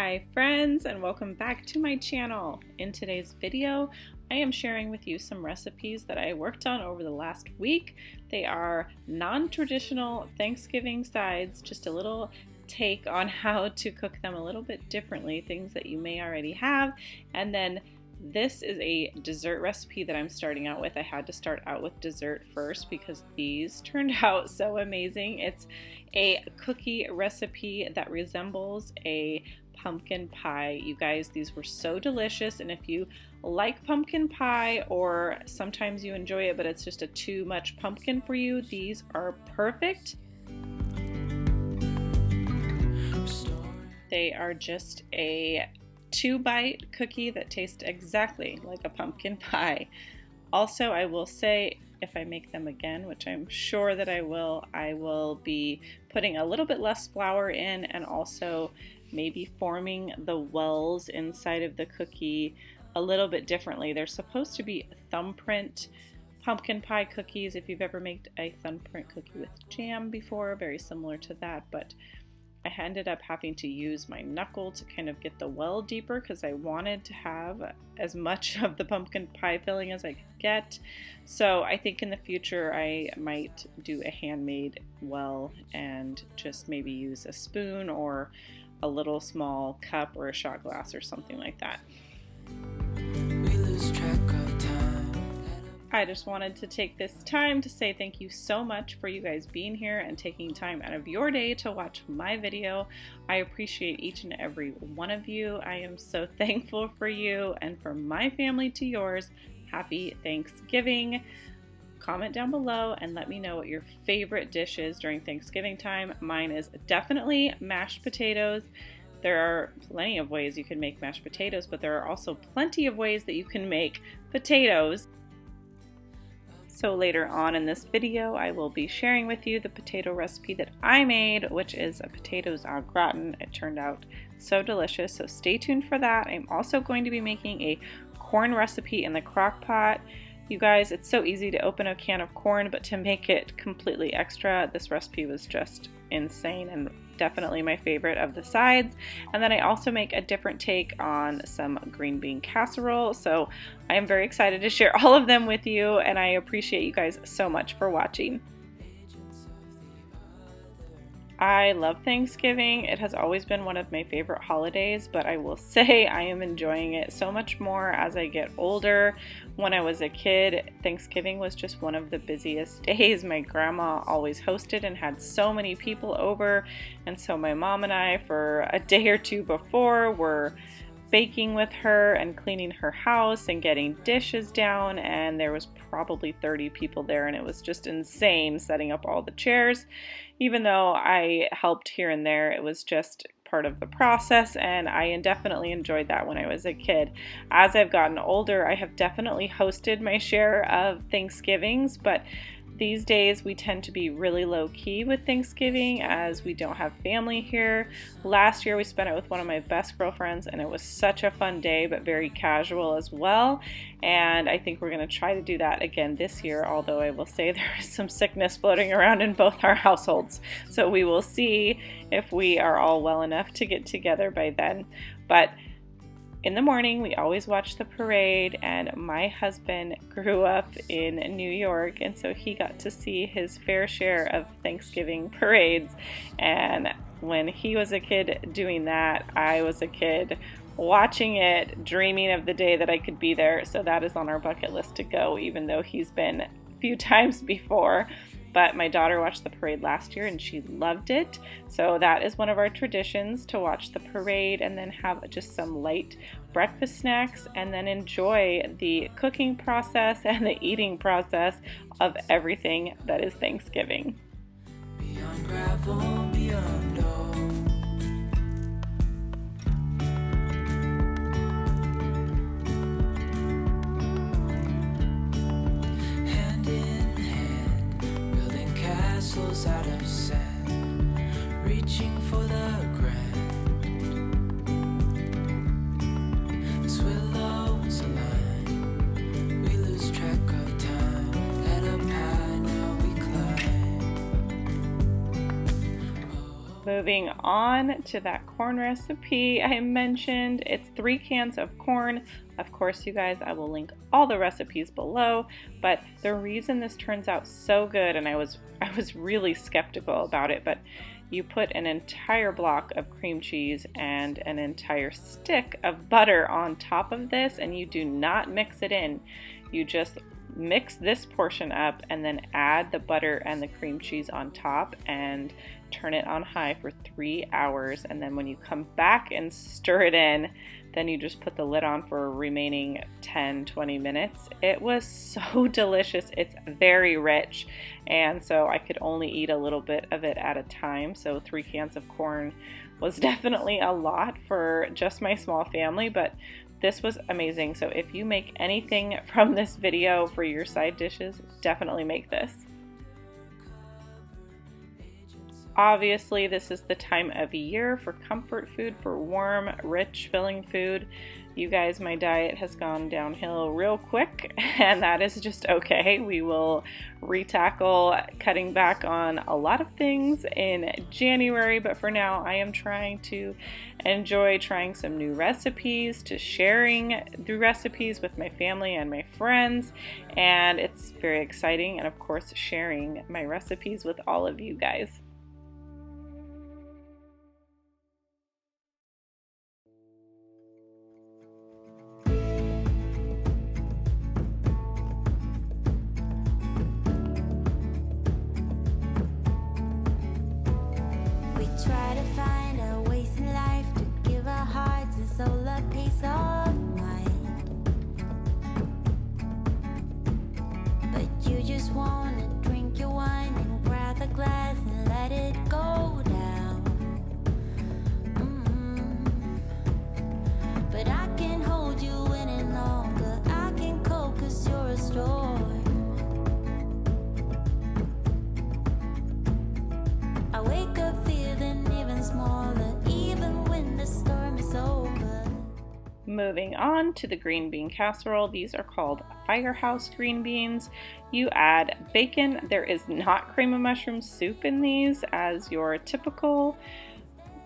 Hi friends, and welcome back to my channel. In today's video, I am sharing with you some recipes that I worked on over the last week. They are non-traditional Thanksgiving sides, just a little take on how to cook them a little bit differently, things that you may already have. And then this is a dessert recipe that I'm starting out with. I had to start out with dessert first because these turned out so amazing. It's a cookie recipe that resembles a pumpkin pie. You guys, these were so delicious, and if you like pumpkin pie or sometimes you enjoy it but it's just a too much pumpkin for you, these are perfect. They are just a 2-bite cookie that tastes exactly like a pumpkin pie. Also, I will say, if I make them again, which I'm sure that I will be putting a little bit less flour in, and also maybe forming the wells inside of the cookie a little bit differently. They're supposed to be thumbprint pumpkin pie cookies. If you've ever made a thumbprint cookie with jam before, very similar to that, but I ended up having to use my knuckle to kind of get the well deeper because I wanted to have as much of the pumpkin pie filling as I could get. So I think in the future I might do a handmade well and just maybe use a spoon or a little small cup or a shot glass or something like that. We lose track of time. I just wanted to take this time to say thank you so much for you guys being here and taking time out of your day to watch my video. I appreciate each and every one of you. I am so thankful for you, and from my family to yours, happy Thanksgiving. Comment down below and let me know what your favorite dish is during Thanksgiving time. Mine is definitely mashed potatoes. There are plenty of ways you can make mashed potatoes, but there are also plenty of ways that you can make potatoes. So later on in this video, I will be sharing with you the potato recipe that I made, which is a potatoes au gratin. It turned out so delicious, so stay tuned for that. I'm also going to be making a corn recipe in the crock pot. You guys, it's so easy to open a can of corn, but to make it completely extra, this recipe was just insane and definitely my favorite of the sides. And then I also make a different take on some green bean casserole. So I am very excited to share all of them with you, and I appreciate you guys so much for watching. I love Thanksgiving. It has always been one of my favorite holidays, but I will say I am enjoying it so much more as I get older. When I was a kid, Thanksgiving was just one of the busiest days. My grandma always hosted and had so many people over, and so my mom and I, for a day or two before, were baking with her and cleaning her house and getting dishes down, and there was probably 30 people there, and it was just insane setting up all the chairs. Even though I helped here and there, it was just part of the process, and I definitely enjoyed that when I was a kid. As I've gotten older, I have definitely hosted my share of Thanksgivings, but these days we tend to be really low-key with Thanksgiving as we don't have family here. Last year we spent it with one of my best girlfriends, and it was such a fun day, but very casual as well. And I think we're going to try to do that again this year, although I will say there is some sickness floating around in both our households. So we will see if we are all well enough to get together by then. But in the morning, we always watch the parade, and my husband grew up in New York, and so he got to see his fair share of Thanksgiving parades. And when he was a kid doing that, I was a kid watching it, dreaming of the day that I could be there. So that is on our bucket list to go, even though he's been a few times before. But my daughter watched the parade last year and she loved it. So that is one of our traditions, to watch the parade and then have just some light breakfast snacks and then enjoy the cooking process and the eating process of everything that is Thanksgiving. Beyond gravel, beyond all. Out of sand, reaching for the grand. As willows align, we lose track of time. Let up high, now we climb. Moving on to that corn recipe I mentioned. It's 3 cans of corn. Of course, you guys, I will link all the recipes below, but the reason this turns out so good, and I was really skeptical about it, but you put an entire block of cream cheese and an entire stick of butter on top of this, and you do not mix it in. You just mix this portion up and then add the butter and the cream cheese on top and turn it on high for 3 hours. And then when you come back and stir it in, then you just put the lid on for remaining 10-20 minutes. It was so delicious. It's very rich, and so I could only eat a little bit of it at a time. So 3 cans of corn was definitely a lot for just my small family, but this was amazing. So if you make anything from this video for your side dishes, definitely make this. Obviously, this is the time of year for comfort food, for warm, rich, filling food. You guys, my diet has gone downhill real quick, and that is just okay. We will retackle cutting back on a lot of things in January, but for now, I am trying to enjoy trying some new recipes, to sharing the recipes with my family and my friends, and it's very exciting, and of course, sharing my recipes with all of you guys. Try to find our ways in life to give our hearts and soul a peace of mind. But you just wanna drink your wine and grab the glass and let it go down. But I can hold you any longer. I can cope 'cause you're a storm. I wake up feeling even smaller, even when the storm is over. Moving on to the green bean casserole. These are called Firehouse green beans. You add bacon. There is not cream of mushroom soup in these as your typical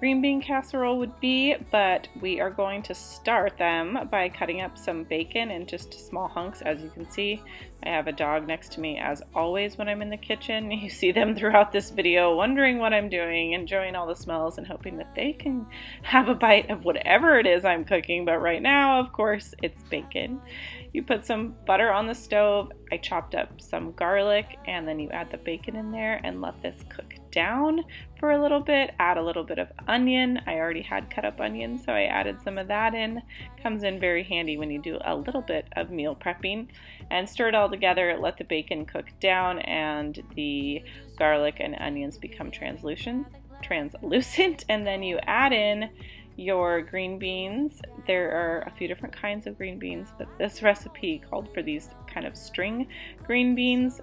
green bean casserole would be, but we are going to start them by cutting up some bacon in just small hunks. As you can see, I have a dog next to me as always when I'm in the kitchen. You see them throughout this video wondering what I'm doing, enjoying all the smells and hoping that they can have a bite of whatever it is I'm cooking, but right now, of course, it's bacon. You put some butter on the stove. I chopped up some garlic, and then you add the bacon in there and let this cook down for a little bit. Add a little bit of onion. I already had cut up onion, so I added some of that in. Comes in very handy when you do a little bit of meal prepping. And stir it all together. Let the bacon cook down and the garlic and onions become translucent, and then you add in your green beans. There are a few different kinds of green beans, but this recipe called for these kind of string green beans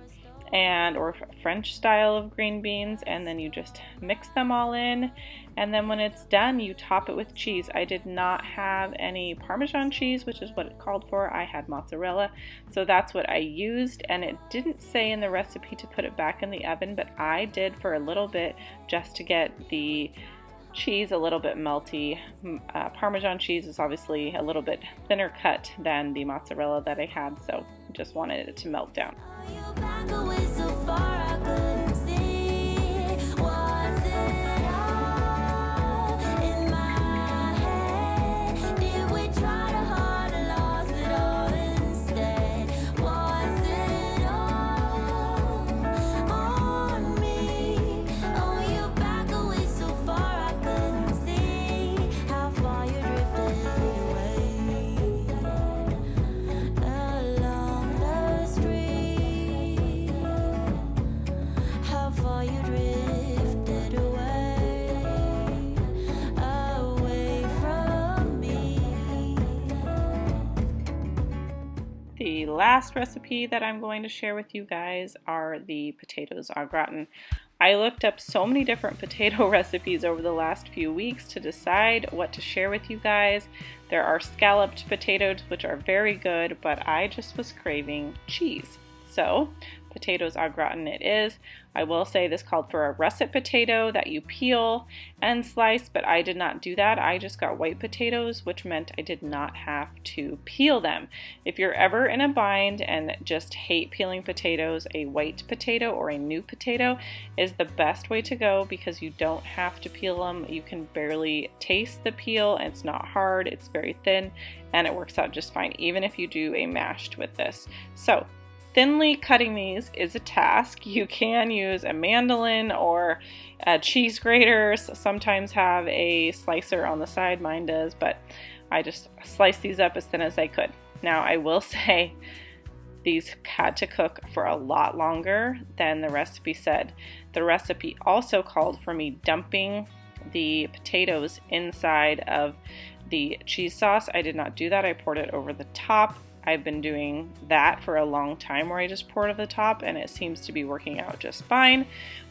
or French style of green beans, and then you just mix them all in, and then when it's done you top it with cheese. I did not have any Parmesan cheese, which is what it called for. I had mozzarella, so that's what I used, and it didn't say in the recipe to put it back in the oven, but I did for a little bit just to get the cheese a little bit melty. Parmesan cheese is obviously a little bit thinner cut than the mozzarella that I had, so just wanted it to melt down. The last recipe that I'm going to share with you guys are the potatoes au gratin. I looked up so many different potato recipes over the last few weeks to decide what to share with you guys. There are scalloped potatoes, which are very good, but I just was craving cheese. So potatoes au gratin it is. I will say this called for a russet potato that you peel and slice, but I did not do that. I just got white potatoes, which meant I did not have to peel them. If you're ever in a bind and just hate peeling potatoes, a white potato or a new potato is the best way to go because you don't have to peel them. You can barely taste the peel, and it's not hard, it's very thin, and it works out just fine, even if you do a mashed with this. So thinly cutting these is a task. You can use a mandolin or a cheese grater. Sometimes have a slicer on the side, mine does, but I just sliced these up as thin as I could. Now I will say these had to cook for a lot longer than the recipe said. The recipe also called for me dumping the potatoes inside of the cheese sauce. I did not do that. I poured it over the top. I've been doing that for a long time where I just pour it over the top, and it seems to be working out just fine.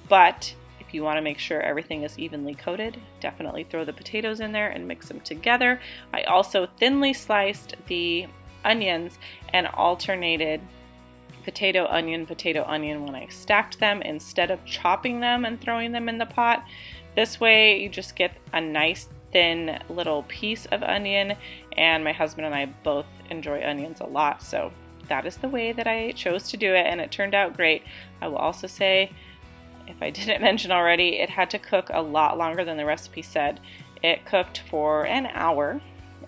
But if you want to make sure everything is evenly coated, definitely throw the potatoes in there and mix them together. I also thinly sliced the onions and alternated potato, onion when I stacked them instead of chopping them and throwing them in the pot. This way you just get a nice thin little piece of onion, and my husband and I both enjoy onions a lot, so that is the way that I chose to do it, and it turned out great. I will also say, if I didn't mention already, it had to cook a lot longer than the recipe said. It cooked for an hour,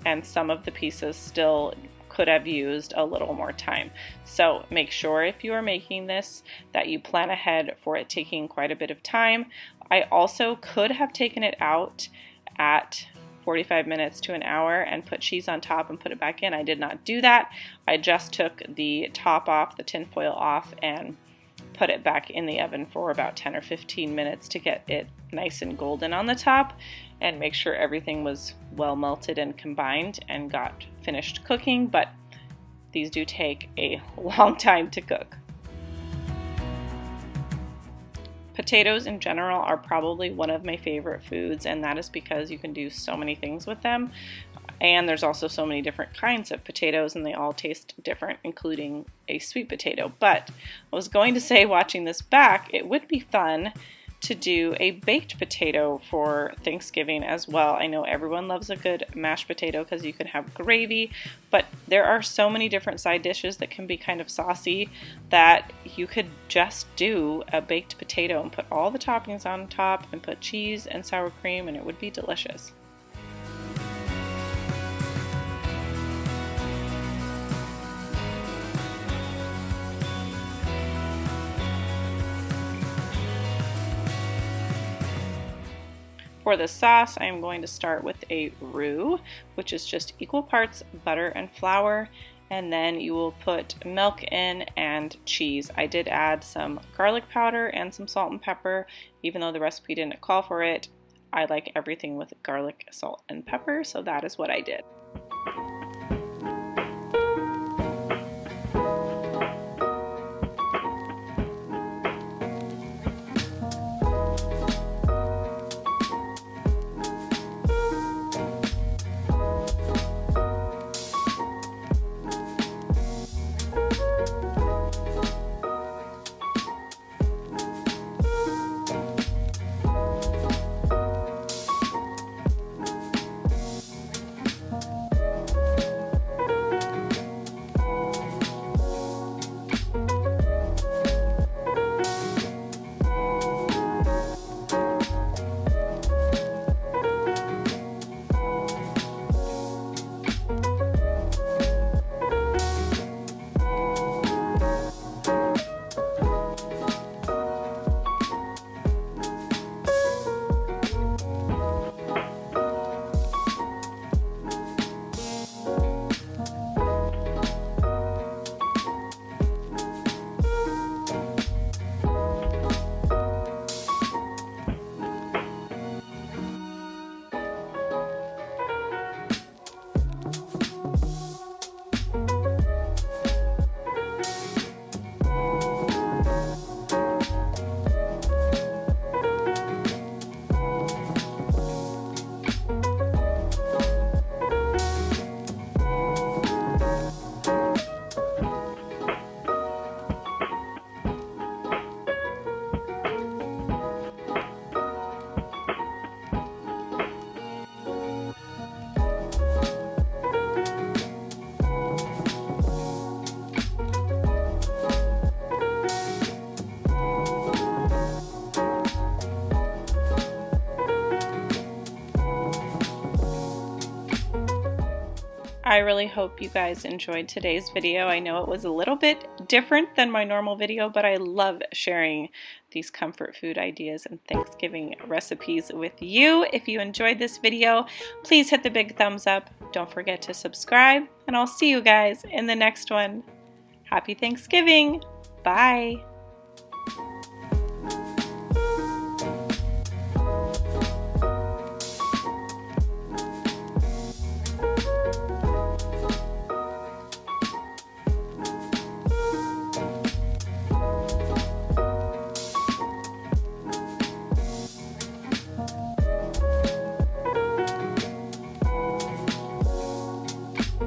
and some of the pieces still could have used a little more time. So make sure if you are making this that you plan ahead for it taking quite a bit of time. I also could have taken it out at 45 minutes to an hour and put cheese on top and put it back in. I did not do that. I just took the top off, the tin foil off, and put it back in the oven for about 10 or 15 minutes to get it nice and golden on the top and make sure everything was well melted and combined and got finished cooking, but these do take a long time to cook. Potatoes in general are probably one of my favorite foods, and that is because you can do so many things with them. And there's also so many different kinds of potatoes, and they all taste different, including a sweet potato. But I was going to say, watching this back, it would be fun to do a baked potato for Thanksgiving as well. I know everyone loves a good mashed potato because you can have gravy, but there are so many different side dishes that can be kind of saucy that you could just do a baked potato and put all the toppings on top and put cheese and sour cream, and it would be delicious. For the sauce, I am going to start with a roux, which is just equal parts butter and flour, and then you will put milk in and cheese. I did add some garlic powder and some salt and pepper, even though the recipe didn't call for it. I like everything with garlic, salt, and pepper, so that is what I did. I really hope you guys enjoyed today's video. I know it was a little bit different than my normal video, but I love sharing these comfort food ideas and Thanksgiving recipes with you. If you enjoyed this video, please hit the big thumbs up. Don't forget to subscribe, and I'll see you guys in the next one. Happy Thanksgiving! Bye!